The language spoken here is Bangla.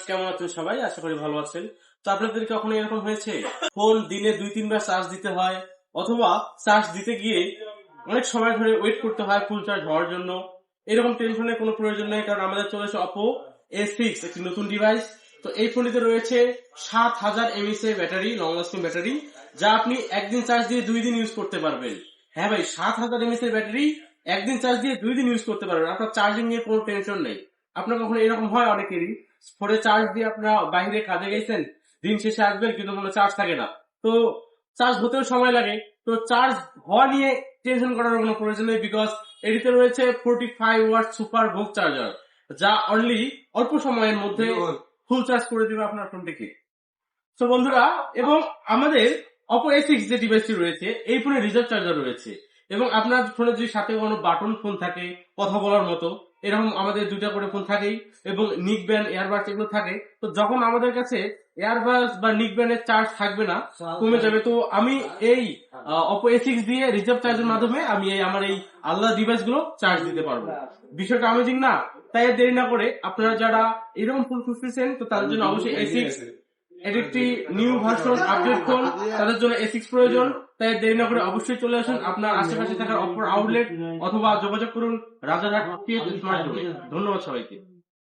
কেমন আছেন সবাই? আশা করি ভালো আছেন। তো আপনাদের কখনো এরকম হয়েছে ফোন দিনে 2-3 বার চার্জ দিতে হয়, অথবা চার্জ দিতে গিয়ে অনেক সময় ধরে ওয়েট করতে হয় ফুল চার্জ হওয়ার জন্য? এরকম টেনশনের কোনো প্রয়োজন নেই, কারণ আমাদের চলেছে অপো A6, একটি নতুন ডিভাইস। তো এই ফোনটিতে রয়েছে 7000 mAh এর ব্যাটারি, লং লাস্টিং ব্যাটারি, যা আপনি একদিন চার্জ দিয়ে 2 দিন ইউজ করতে পারবেন। হ্যাঁ ভাই, 7000 mAh এর ব্যাটারি একদিন চার্জ দিয়ে 2 দিন ইউজ করতে পারবেন। আপনার চার্জিং নিয়ে কোনো টেনশন নেই। আপনার কখনো এরকম হয় অনেকেরই, ফোনে চার্জ দিয়ে আপনারা বাইরে কাজে গেছেন, দিন শেষে আসবেন কিন্তু কোনো চার্জ থাকে না, তো চার্জ হতেও সময় লাগে। তো চার্জ হওয়া নিয়ে টেনশন করার কোনো প্রয়োজন নেই, বিকজ এটিতে রয়েছে 45 ওয়াট সুপার ভোগ চার্জার, যা অনলি অল্প সময়ের মধ্যে ফুল চার্জ করে দেবে আপনার ফোনটিকে। তো বন্ধুরা, এবং আমাদের অপো A6 যে ডিভাইসটি রয়েছে, এই ফোনে রিজার্ভ চার্জার রয়েছে, এবং আপনার ফোনে যদি সাথে কোনো বাটন ফোন থাকে কথা বলার মতো, এরকম আমাদের 2টা করে ফোন থাকেই, এবং নিক ব্যান্ড, এয়ারবাডস এগুলো থাকে। তো যখন আমাদের কাছে এয়ারবাডস বা নিক ব্যান্ডের চার্জ থাকবে না, কমে যাবে, তো আমি এই অপো A6 দিয়ে রিজার্ভ চার্জের মাধ্যমে আমি আমার এই আলাদা ডিভাইস গুলো চার্জ দিতে পারবো। বিষয়টা অ্যামেজিং না? তাই আর দেরি না করে আপনারা যারা এরকম ফোন খুঁজতেছেন, তো তাদের জন্য অবশ্যই A6 এর একটি নিউ ভার্সন আপডেট ফোন, তাদের জন্য A6 প্রয়োজন। তাই দেরি না করে অবশ্যই চলে আসুন আপনার আশেপাশে থাকা অপর আউটলেট, অথবা যোগাযোগ করুন রাজারহাট স্মার্ট জোনে। ধন্যবাদ সবাইকে।